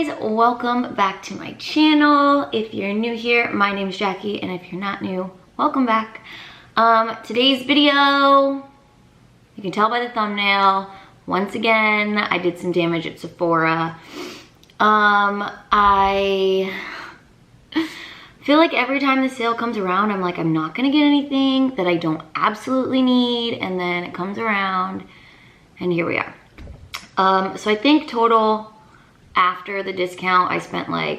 Hey guys, welcome back to my channel. If you're new here, my name is Jackie, and if you're not new, welcome back. Today's video, you can tell by the thumbnail, once again, I did some damage at Sephora. I feel like every time the sale comes around, I'm like, I'm not gonna get anything that I don't absolutely need, and then it comes around, and here we are. So I think total, after the discount, I spent like,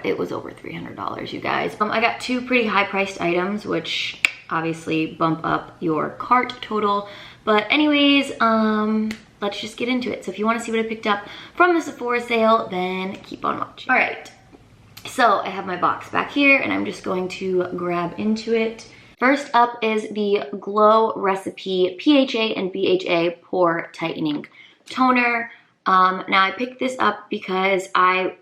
it was over $300, you guys. I got two pretty high-priced items, which obviously bump up your cart total. But anyways, let's just get into it. So if you want to see what I picked up from the Sephora sale, then keep on watching. All right, so I have my box back here, and I'm just going to grab into it. First up is the Glow Recipe PHA and BHA Pore Tightening Toner. Now I picked this up because I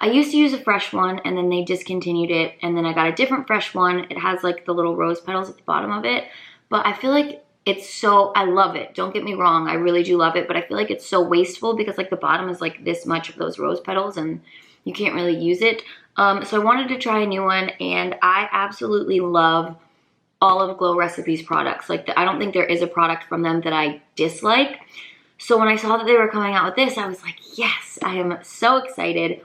used to use a fresh one, and then they discontinued it, and then I got a different fresh one. It has like the little rose petals at the bottom of it, but I feel like it's so, I love it, don't get me wrong, I really do love it, but I feel like it's so wasteful because like the bottom is like this much of those rose petals and you can't really use it. So I wanted to try a new one, and I absolutely love all of Glow Recipes products. Like I don't think there is a product from them that I dislike. So when I saw that they were coming out with this, I was like, yes, I am so excited.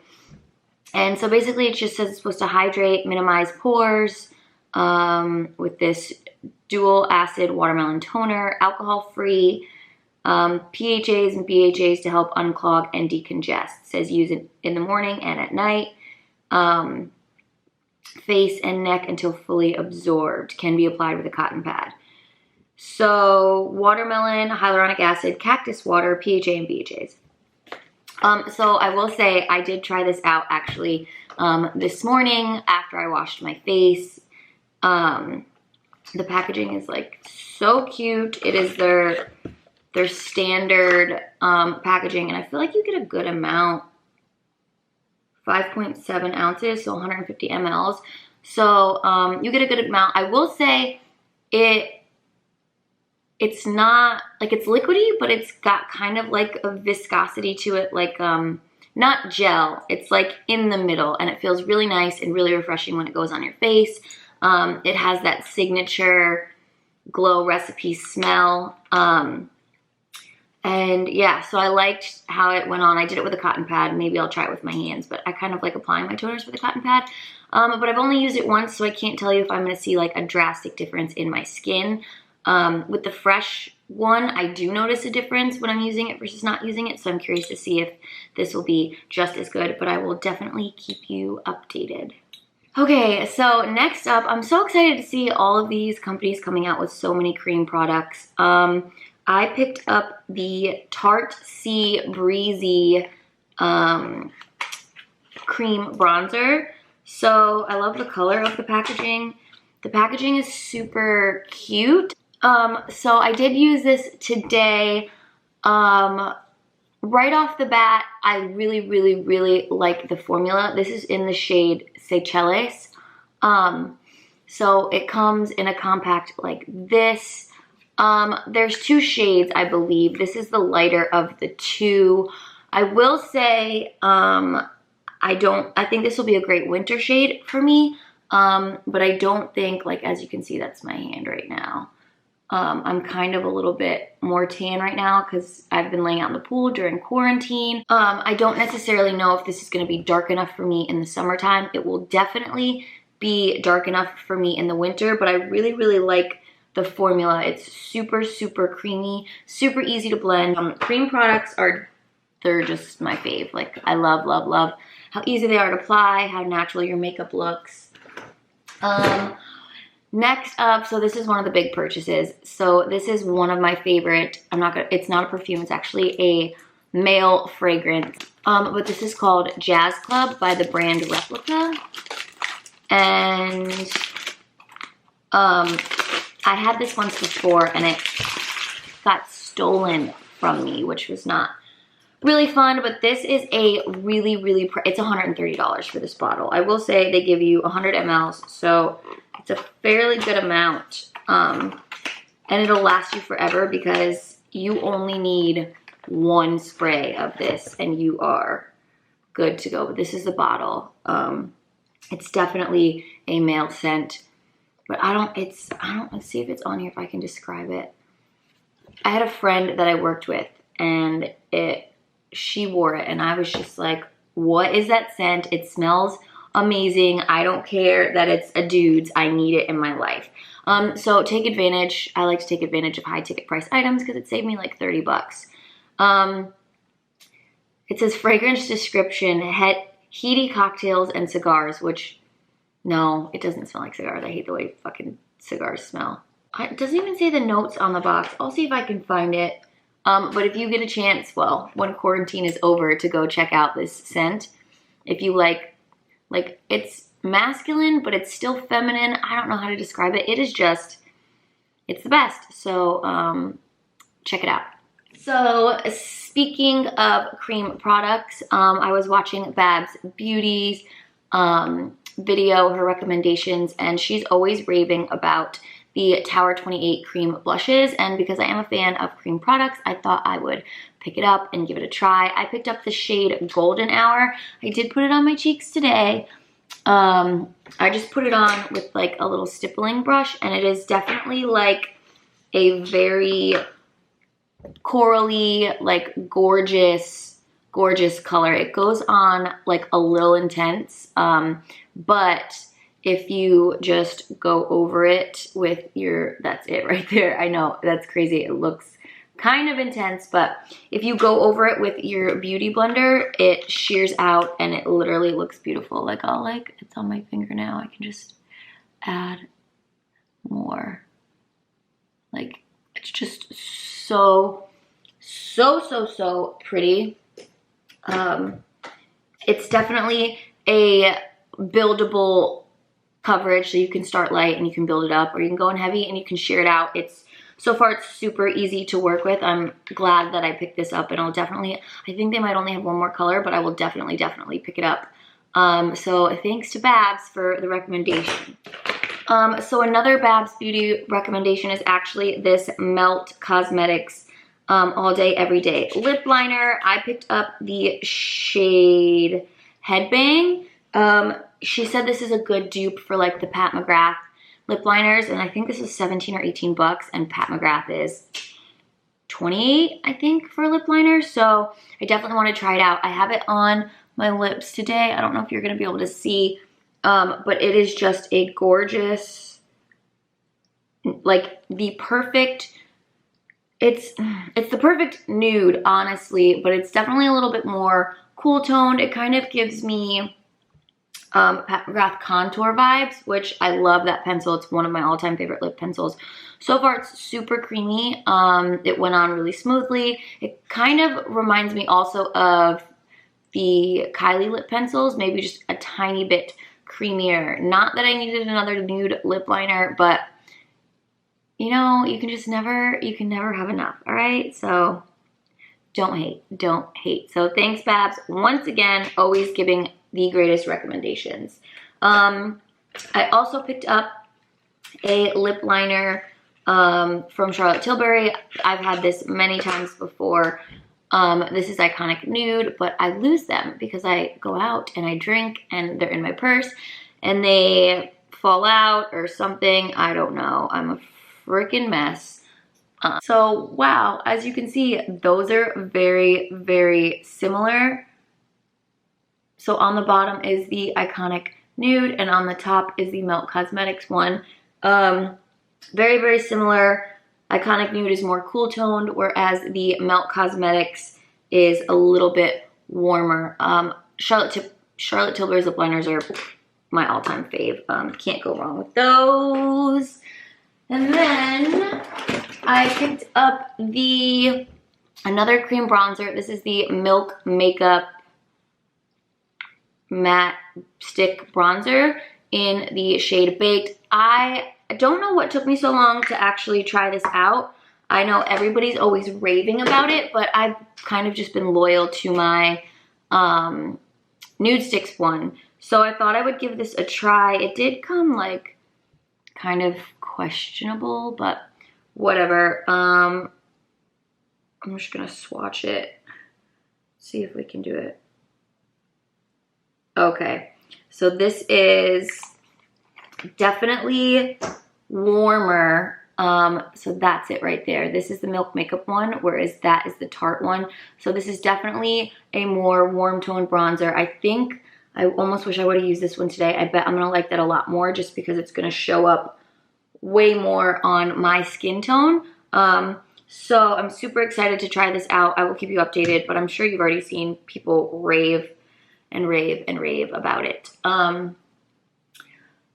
And so basically it just says it's supposed to hydrate, minimize pores with this dual acid watermelon toner, alcohol-free, PHAs and BHAs to help unclog and decongest. It says use it in the morning and at night. Face and neck until fully absorbed. Can be applied with a cotton pad. So watermelon, hyaluronic acid, cactus water, PHA and BHAs. So I will say I did try this out actually this morning after I washed my face. The packaging is like so cute. It is their standard packaging, and I feel like you get a good amount. 5.7 ounces, so 150 mLs. So you get a good amount. I will say it's not, like it's liquidy, but it's got kind of like a viscosity to it, like not gel, it's like in the middle, and it feels really nice and really refreshing when it goes on your face. It has that signature Glow Recipe smell. And yeah, so I liked how it went on. I did it with a cotton pad. Maybe I'll try it with my hands, but I kind of like applying my toners with a cotton pad. But I've only used it once, so I can't tell you if I'm gonna see like a drastic difference in my skin. With the fresh one, I do notice a difference when I'm using it versus not using it, so I'm curious to see if this will be just as good, but I will definitely keep you updated. Okay, so next up, I'm so excited to see all of these companies coming out with so many cream products. I picked up the Tarte Sea Breezy cream bronzer. So I love the color of the packaging. The packaging is super cute. So I did use this today. Right off the bat, I really like the formula. This is in the shade Seychelles. So it comes in a compact like this. There's two shades, I believe. This is the lighter of the two. I will say, I think this will be a great winter shade for me. But I don't think, like, as you can see, that's my hand right now. I'm kind of a little bit more tan right now because I've been laying out in the pool during quarantine. I don't necessarily know if this is going to be dark enough for me in the summertime. It will definitely be dark enough for me in the winter, but I really like the formula. It's super creamy, super easy to blend. Cream products they're just my fave. Like, I love how easy they are to apply, how natural your makeup looks. Next up, so this is one of the big purchases. So this is one of my favorite, it's not a perfume, it's actually a male fragrance. But this is called Jazz Club by the brand Replica. And I had this once before, and it got stolen from me, which was not really fun. But this is a it's $130 for this bottle. I will say they give you 100 mLs, so it's a fairly good amount. And it'll last you forever because you only need one spray of this and you are good to go. But this is the bottle. It's definitely a male scent, but let's see if it's on here, if I can describe it. I had a friend that I worked with, and she wore it, and I was just like, what is that scent? It smells amazing. I don't care that it's a dude's. I need it in my life. So take advantage. I like to take advantage of high ticket price items because it saved me like 30 bucks. It says fragrance description, heady cocktails and cigars, which, no, it doesn't smell like cigars. I hate the way fucking cigars smell. It doesn't even say the notes on the box. I'll see if I can find it. But if you get a chance, well, when quarantine is over, to go check out this scent. If you like it's masculine, but it's still feminine. I don't know how to describe it. It is just, it's the best. So check it out. So speaking of cream products, I was watching Babs Beauty's video, her recommendations, and she's always raving about the Tower 28 cream blushes, and because I am a fan of cream products, I thought I would pick it up and give it a try. I picked up the shade Golden Hour. I did put it on my cheeks today. I just put it on with like a little stippling brush, and it is definitely like a very corally, like gorgeous color. It goes on like a little intense, but if you just go over it with your, that's it right there. I know, that's crazy. It looks kind of intense, but if you go over it with your beauty blender, it shears out and it literally looks beautiful. Like it's on my finger now. I can just add more. Like, it's just so pretty. It's definitely a buildable coverage, so you can start light and you can build it up, or you can go in heavy and you can shear it out. So far it's super easy to work with. I'm glad that I picked this up, and I think they might only have one more color, but I will definitely pick it up. So thanks to Babs for the recommendation. So another Babs Beauty recommendation is actually this Melt Cosmetics All Day Everyday lip liner. I picked up the shade Headbang. She said this is a good dupe for like the Pat McGrath lip liners, and I think this is 17 or 18 bucks, and Pat McGrath is 28, I think, for a lip liner. So I definitely want to try it out. I have it on my lips today. I don't know if you're going to be able to see, but it is just a gorgeous, like the perfect, it's the perfect nude, honestly, but it's definitely a little bit more cool toned. It kind of gives me Pat McGrath contour vibes, which I love that pencil. It's one of my all-time favorite lip pencils. So far, it's super creamy. It went on really smoothly. It kind of reminds me also of the Kylie lip pencils, maybe just a tiny bit creamier. Not that I needed another nude lip liner, but you know, you can never have enough, all right? So don't hate. So thanks, Babs, once again, always giving the greatest recommendations. I also picked up a lip liner from Charlotte Tilbury. I've had this many times before. This is Iconic Nude, but I lose them because I go out and I drink and they're in my purse and they fall out or something. I don't know. I'm a freaking mess. So wow, as you can see, those are very, very similar. So on the bottom is the Iconic Nude, and on the top is the Melt Cosmetics one. Very, very similar. Iconic Nude is more cool toned, whereas the Melt Cosmetics is a little bit warmer. Charlotte Tilbury's lip liners are my all-time fave. Can't go wrong with those. And then I picked up another cream bronzer. This is the Milk Makeup Matte Stick Bronzer in the shade Baked. I don't know what took me so long to actually try this out. I know everybody's always raving about it, but I've kind of just been loyal to my Nude Sticks one. So I thought I would give this a try. It did come like kind of questionable, but whatever. I'm just gonna swatch it, see if we can do it. Okay, so this is definitely warmer. So that's it right there. This is the Milk Makeup one, whereas that is the Tarte one. So this is definitely a more warm tone bronzer. I think I almost wish I would have used this one today. I bet I'm gonna like that a lot more just because it's gonna show up way more on my skin tone. So I'm super excited to try this out. I will keep you updated, but I'm sure you've already seen people rave and rave and rave about it.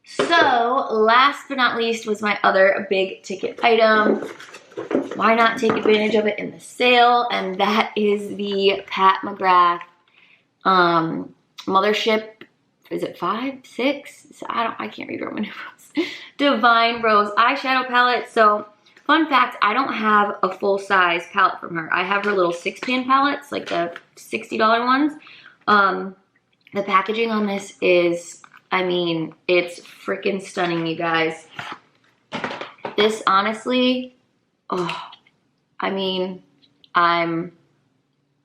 So last but not least was my other big ticket item. Why not take advantage of it in the sale? And that is the Pat McGrath Mothership. Is it 5, 6? I can't read Roman numerals. Divine Rose eyeshadow palette. So fun fact, I don't have a full size palette from her. I have her little 6-pan palettes, like the $60 ones. The packaging on this is, I mean, it's freaking stunning, you guys. This honestly, oh, I mean, I'm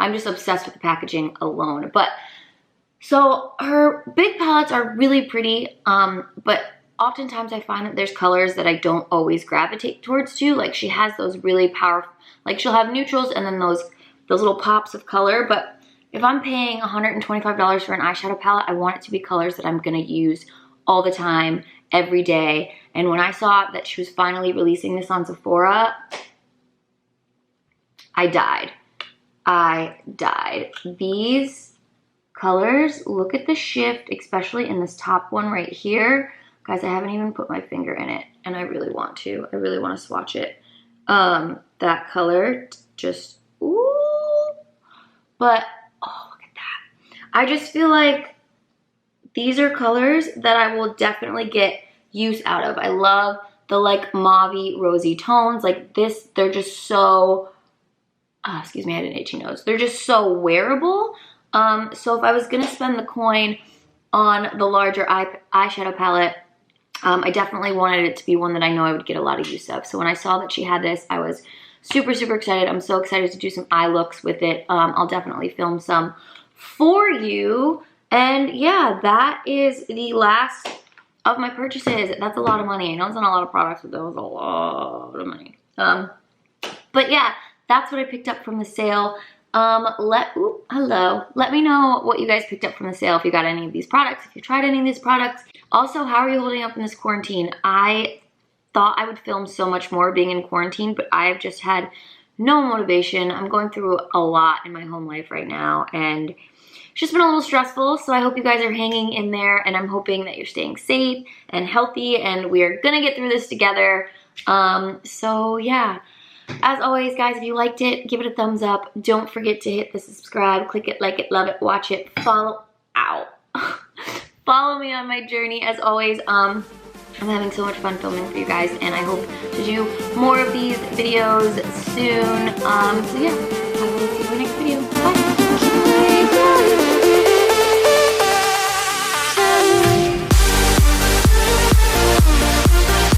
just obsessed with the packaging alone. But so her big palettes are really pretty, but oftentimes I find that there's colors that I don't always gravitate towards too. Like she has those really powerful, like she'll have neutrals and then those little pops of color. But if I'm paying $125 for an eyeshadow palette, I want it to be colors that I'm gonna use all the time, every day. And when I saw that she was finally releasing this on Sephora, I died. I died. These colors, look at the shift, especially in this top one right here. Guys, I haven't even put my finger in it, and I really want to. I really want to swatch it. That color, just, ooh. But, oh, look at that. I just feel like these are colors that I will definitely get use out of. I love the, like, mauve-y, rosy tones. Like, this, they're just so, excuse me, I had an itchy nose. They're just so wearable. So if I was gonna spend the coin on the larger eyeshadow palette, I definitely wanted it to be one that I know I would get a lot of use of. So when I saw that she had this, I was super, super excited. I'm so excited to do some eye looks with it. I'll definitely film some for you. And yeah, that is the last of my purchases. That's a lot of money. I know it's not a lot of products, but that was a lot of money. But yeah, that's what I picked up from the sale. Hello. Let me know what you guys picked up from the sale, if you got any of these products, if you tried any of these products. Also, how are you holding up in this quarantine? I thought I would film so much more being in quarantine, but I have just had no motivation. I'm going through a lot in my home life right now, and it's just been a little stressful. So I hope you guys are hanging in there, and I'm hoping that you're staying safe and healthy, and we're gonna get through this together. So yeah. As always, guys, if you liked it, give it a thumbs up. Don't forget to hit the subscribe, click it, like it, love it, watch it, follow me on my journey. As always, I'm having so much fun filming for you guys, and I hope to do more of these videos soon. So yeah.